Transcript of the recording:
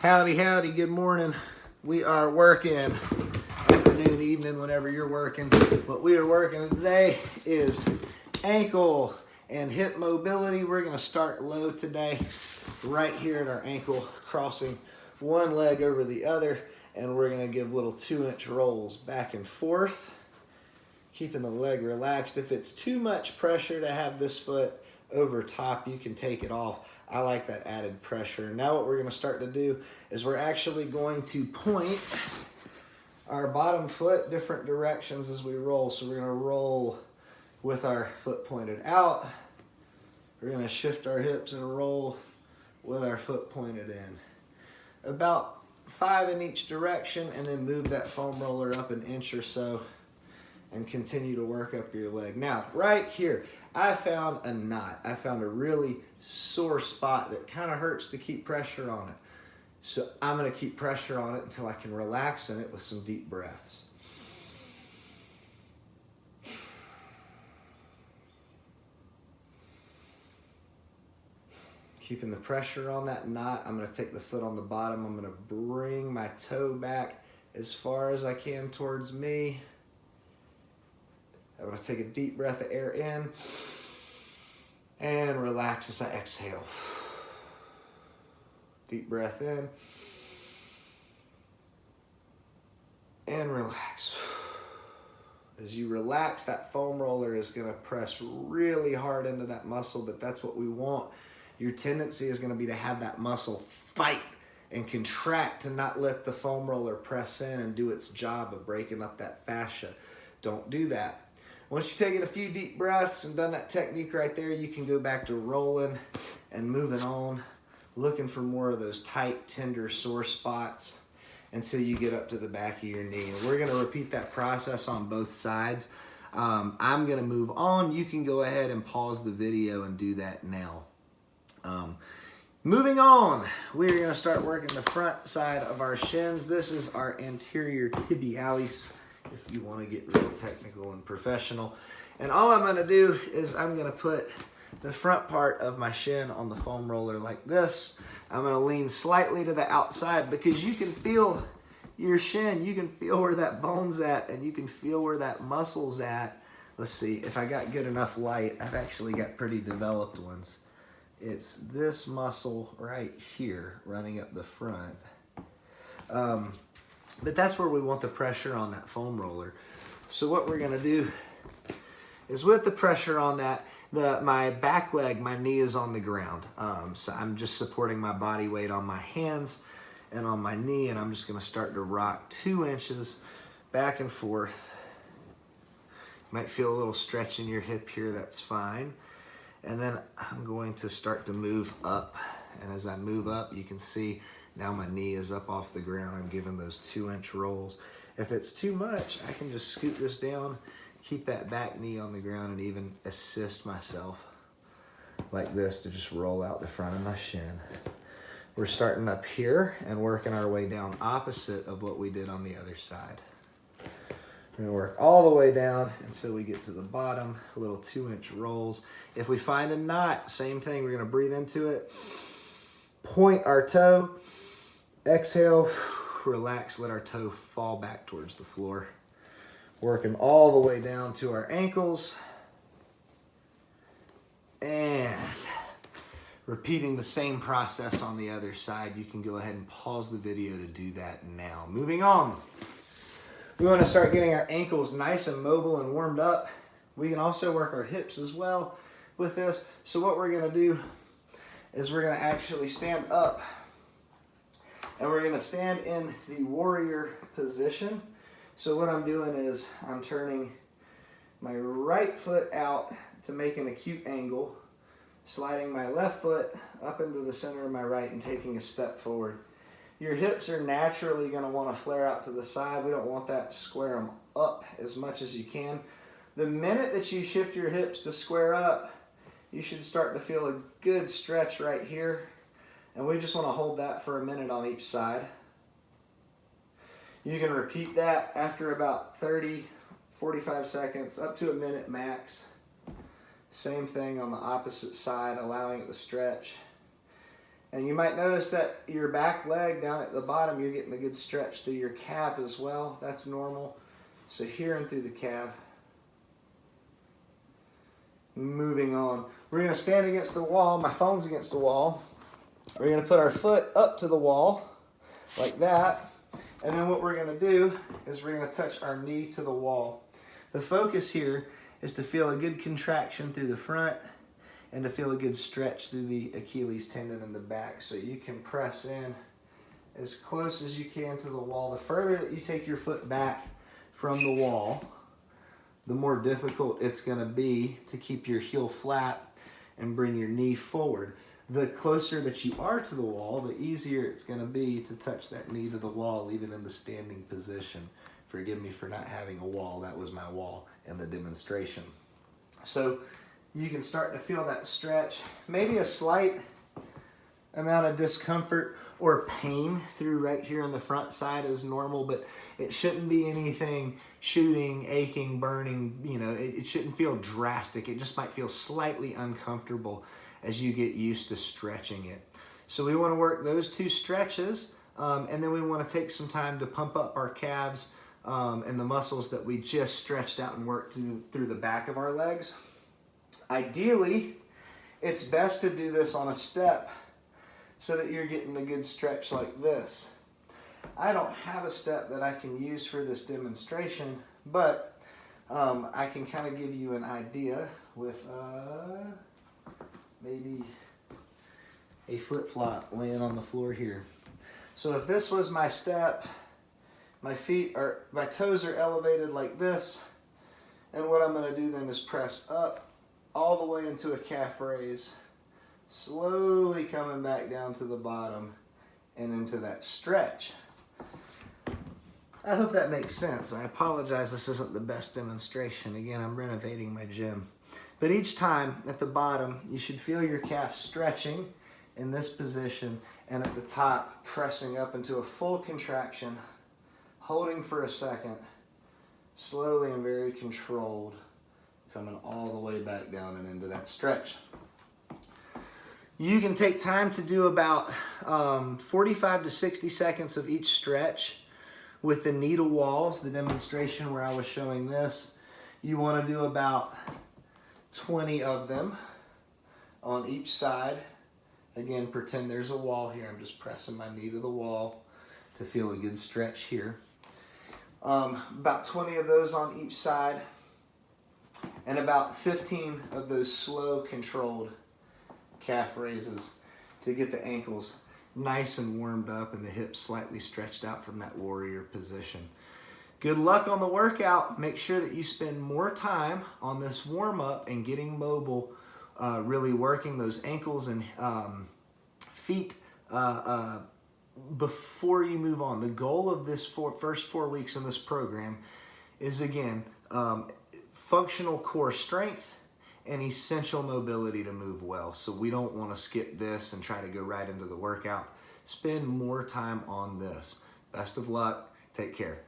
Howdy, howdy, good morning. We are working, afternoon, evening, whenever you're working. What we are working today is ankle and hip mobility. We're gonna start low today, right here at our ankle, crossing one leg over the other, and we're gonna give little 2-inch rolls back and forth, keeping the leg relaxed. If it's too much pressure to have this foot over top, you can take it off. I like that added pressure. Now what we're gonna start to do is we're actually going to point our bottom foot different directions as we roll. So we're gonna roll with our foot pointed out. We're gonna shift our hips and roll with our foot pointed in. About 5 in each direction, and then move that foam roller up an inch or so and continue to work up your leg. Now, right here, I found a knot. I found a really sore spot that kind of hurts to keep pressure on it. So I'm gonna keep pressure on it until I can relax in it with some deep breaths. Keeping the pressure on that knot, I'm gonna take the foot on the bottom. I'm gonna bring my toe back as far as I can towards me. I'm gonna take a deep breath of air in and relax as I exhale. Deep breath in and relax. As you relax, that foam roller is gonna press really hard into that muscle, but that's what we want. Your tendency is gonna be to have that muscle fight and contract to not let the foam roller press in and do its job of breaking up that fascia. Don't do that. Once you've taken a few deep breaths and done that technique right there, you can go back to rolling and moving on, looking for more of those tight, tender, sore spots until you get up to the back of your knee. And we're gonna repeat that process on both sides. I'm gonna move on. You can go ahead and pause the video and do that now. Moving on, we're gonna start working the front side of our shins. This is our anterior tibialis, if you want to get real technical and professional. And all I'm going to do is I'm going to put the front part of my shin on the foam roller like this. I'm going to lean slightly to the outside because you can feel your shin. You can feel where that bone's at, and you can feel where that muscle's at. Let's see, if I got good enough light, I've actually got pretty developed ones. It's this muscle right here running up the front. But that's where we want the pressure on that foam roller. So what we're gonna do is with the pressure on that, my back leg, my knee is on the ground. So I'm just supporting my body weight on my hands and on my knee, and I'm just gonna start to rock 2 inches back and forth. You might feel a little stretch in your hip here, that's fine. And then I'm going to start to move up. And as I move up, you can see now my knee is up off the ground. I'm giving those 2-inch rolls. If it's too much, I can just scoot this down, keep that back knee on the ground, and even assist myself like this to just roll out the front of my shin. We're starting up here and working our way down opposite of what we did on the other side. We're gonna work all the way down until we get to the bottom, little 2-inch rolls. If we find a knot, same thing, we're gonna breathe into it, point our toe, exhale, relax, let our toe fall back towards the floor. Working all the way down to our ankles. And repeating the same process on the other side. You can go ahead and pause the video to do that now. Moving on. We want to start getting our ankles nice and mobile and warmed up. We can also work our hips as well with this. So what we're going to do is we're going to actually stand up, and we're going to stand in the warrior position. So what I'm doing is I'm turning my right foot out to make an acute angle, sliding my left foot up into the center of my right and taking a step forward. Your hips are naturally going to want to flare out to the side. We don't want that. Square them up as much as you can. The minute that you shift your hips to square up, you should start to feel a good stretch right here. And we just want to hold that for a minute on each side. You can repeat that after about 30, 45 seconds, up to a minute max. Same thing on the opposite side, allowing it to stretch. And you might notice that your back leg down at the bottom, you're getting a good stretch through your calf as well. That's normal. So here and through the calf. Moving on. We're going to stand against the wall. My phone's against the wall. We're going to put our foot up to the wall like that. And then what we're going to do is we're going to touch our knee to the wall. The focus here is to feel a good contraction through the front and to feel a good stretch through the Achilles tendon in the back. So you can press in as close as you can to the wall. The further that you take your foot back from the wall, the more difficult it's going to be to keep your heel flat and bring your knee forward. The closer that you are to the wall, the easier it's going to be to touch that knee to the wall, even in the standing position. Forgive me for not having a wall. That was my wall in the demonstration. So you can start to feel that stretch. Maybe a slight amount of discomfort or pain through right here on the front side is normal, but it shouldn't be anything shooting, aching, burning. You know, it shouldn't feel drastic. It just might feel slightly uncomfortable as you get used to stretching it. So we want to work those two stretches, and then we want to take some time to pump up our calves and the muscles that we just stretched out and worked through the back of our legs. Ideally, it's best to do this on a step so that you're getting a good stretch like this. I don't have a step that I can use for this demonstration, but I can kind of give you an idea with maybe a flip-flop laying on the floor here. So if this was my step, my toes are elevated like this, and what I'm going to do then is press up all the way into a calf raise, slowly coming back down to the bottom and into that stretch. I hope that makes sense. I apologize, this isn't the best demonstration. Again, I'm renovating my gym. But each time at the bottom, you should feel your calf stretching in this position, and at the top, pressing up into a full contraction, holding for a second, slowly and very controlled, coming all the way back down and into that stretch. You can take time to do about 45 to 60 seconds of each stretch with the knee to walls, the demonstration where I was showing this. You want to do about 20 of them on each side. Again, pretend there's a wall here. I'm just pressing my knee to the wall to feel a good stretch here. About 20 of those on each side, and about 15 of those slow, controlled calf raises to get the ankles nice and warmed up and the hips slightly stretched out from that warrior position. Good luck on the workout. Make sure that you spend more time on this warm-up and getting mobile, really working those ankles and feet before you move on. The goal of this first 4 weeks in this program is, again, functional core strength and essential mobility to move well. So we don't want to skip this and try to go right into the workout. Spend more time on this. Best of luck. Take care.